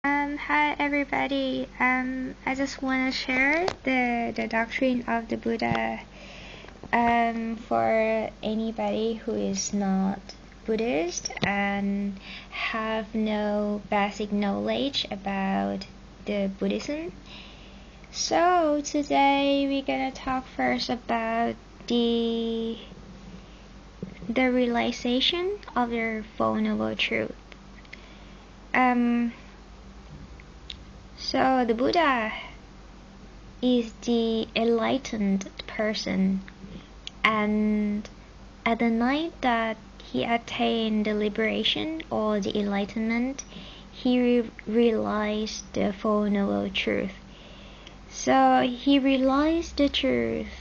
Hi everybody. I just want to share the doctrine of the Buddha for anybody who is not Buddhist and have no basic knowledge about the Buddhism. So today we're gonna talk first about the realization of the Four Noble Truths. So the Buddha is the enlightened person, and at the night that he attained the liberation or the enlightenment, he realized the Four Noble Truths. So he realized the truth.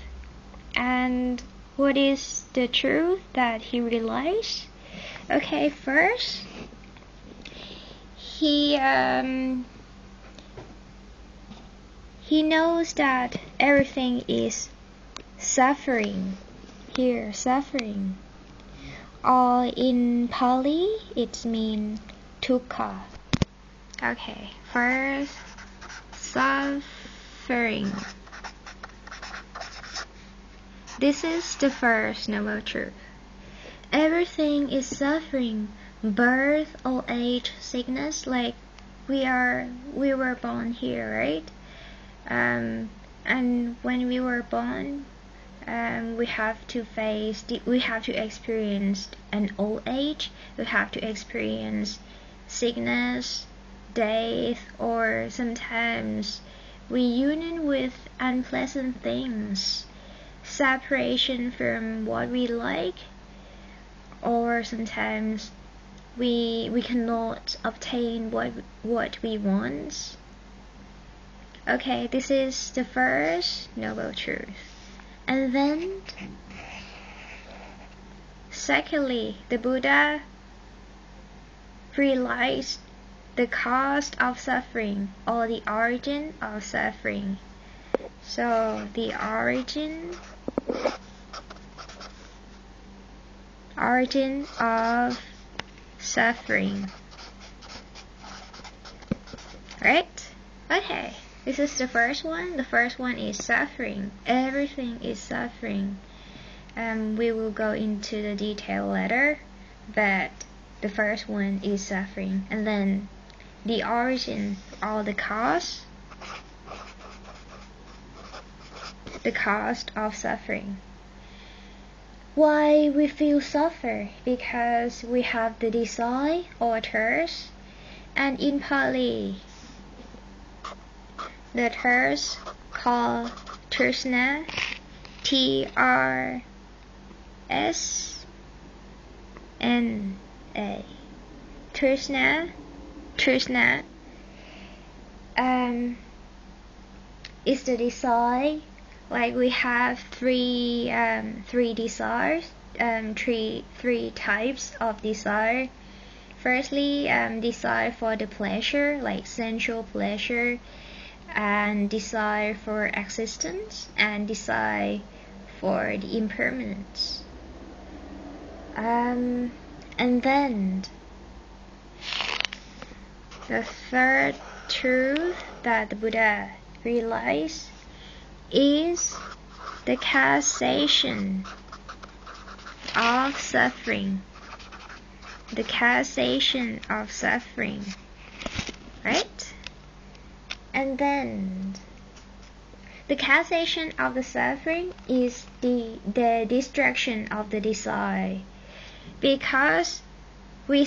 And what is the truth that he realized? Okay, first, he knows that everything is suffering. Here, suffering. Or in Pali, it means dukkha. Okay, first, suffering. This is the first noble truth. Everything is suffering. Birth, old age, sickness, like we were born here, right? And when we were born, we have to experience an old age. We have to experience sickness, death, or sometimes reunion with unpleasant things, separation from what we like, or sometimes we cannot obtain what we want. Okay, this is the first noble truth. And then, secondly, the Buddha realized the cause of suffering or the origin of suffering. So, the origin of suffering. Right? Okay. This is the first one. The first one is suffering. Everything is suffering. We will go into the detail later, but the first one is suffering. And then the origin or the cause of suffering. Why we feel suffer? Because we have the desire or thirst. And in Pali, the thirst called trsna, T-R-S-N-A. Trsna is the desire. Like we have three desires, three types of desire. Firstly, desire for the pleasure, like sensual pleasure, and desire for existence, and desire for the impermanence. And then the third truth that the Buddha realized is the causation of suffering. The causation of suffering, right? And then the causation of the suffering is the destruction of the desire. Because we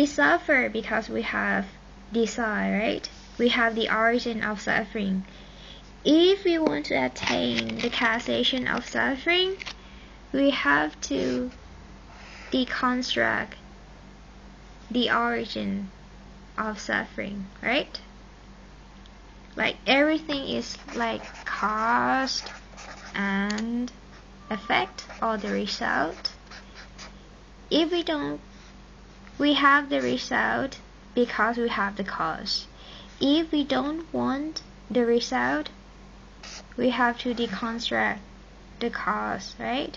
suffer because we have desire, right? We have the origin of suffering. If we want to attain the causation of suffering, we have to deconstruct the origin of suffering, right? Like everything is like cause and effect or the result. If we have the result because we have the cause. If we don't want the result, we have to deconstruct the cause, right?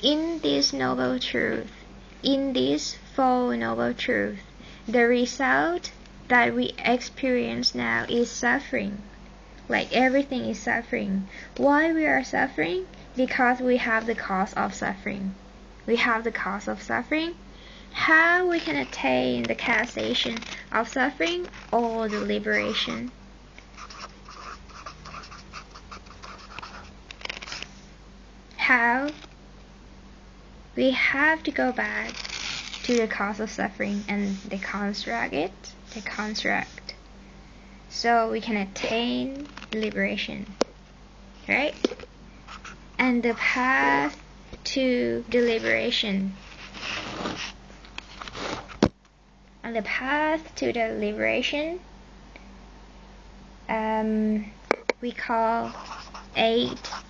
In this noble truth, in this Four Noble Truths, the result that we experience now is suffering. Like everything is suffering. Why we are suffering? Because we have the cause of suffering. We have the cause of suffering. How we can attain the cessation of suffering or the liberation? How? We have to go back to the cause of suffering and deconstruct it. Deconstruct. So we can attain liberation. Right? And the path to the liberation. On the path to the liberation, we call eightfold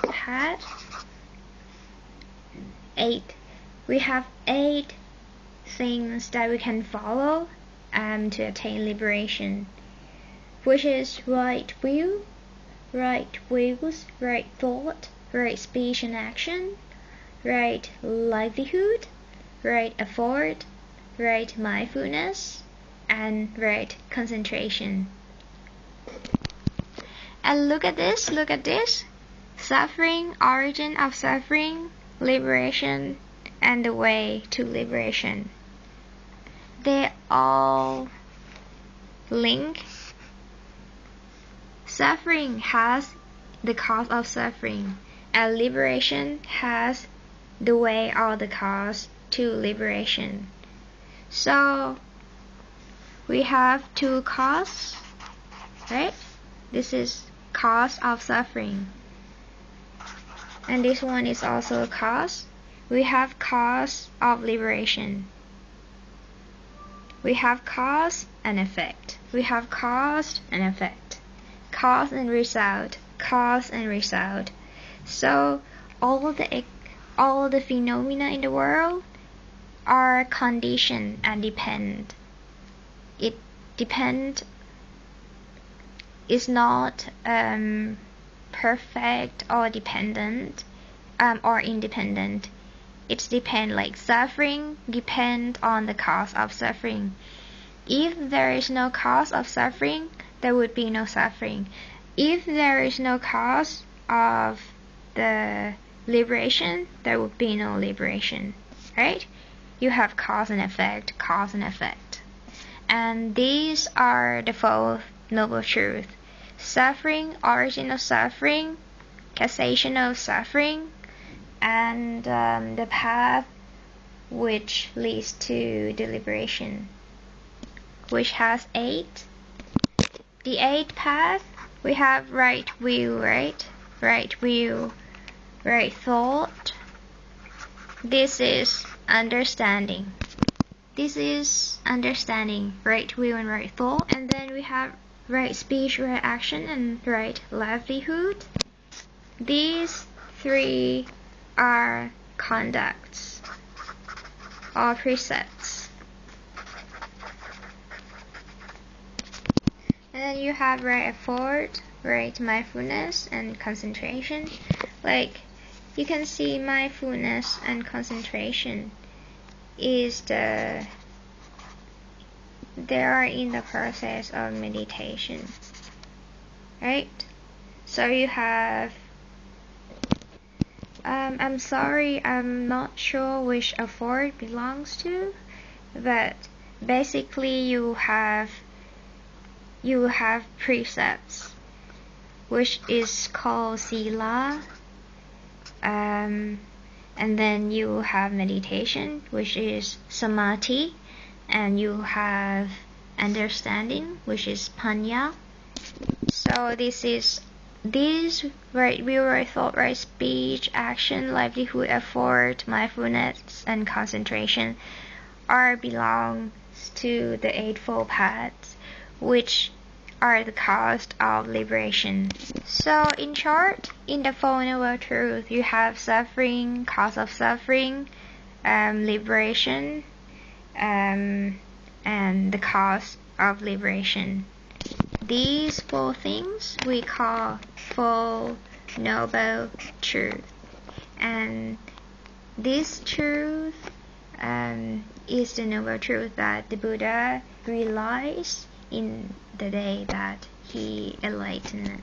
path. We have 8 things that we can follow to attain liberation, which is right will, right wills, right thought, right speech and action, right livelihood, right effort, right mindfulness, and right concentration. And look at this. Suffering, origin of suffering, liberation, and the way to liberation. They all link. Suffering has the cause of suffering, and liberation has the way or the cause to liberation. So we have 2 causes, right? This is cause of suffering, and this one is also a cause. We have cause of liberation. We have cause and effect. We have cause and effect. Cause and result. Cause and result. So all the phenomena in the world are conditioned and depend. It depend is not perfect or dependent or independent. It depends, like suffering depend on the cause of suffering. If there is no cause of suffering, there would be no suffering. If there is no cause of the liberation, there would be no liberation. Right? You have cause and effect, cause and effect. And these are the 4 noble truths. Suffering, origin of suffering, cessation of suffering, and the path which leads to the liberation, which has 8. The 8th path, we have right will, right? Right will, right thought. This is understanding. This is understanding, right will and right thought. And then we have right speech, right action, and right livelihood. These 3 are conducts or precepts. And then you have right effort, right mindfulness, and concentration. Like you can see, mindfulness and concentration is they are in the process of meditation, right? So you have I'm sorry, I'm not sure which effort belongs to, but basically you have precepts, which is called sila, and then you have meditation, which is samadhi, and you have understanding, which is panya. So these right will, right thought, right speech, action, livelihood, effort, mindfulness, and concentration belongs to the Eightfold Paths, which are the cause of liberation. So in short, in the Four Noble Truths, you have suffering, cause of suffering, liberation, and the cause of liberation. These 4 things we call Four Noble Truths. And this truth is the noble truth that the Buddha realized in the day that he enlightened.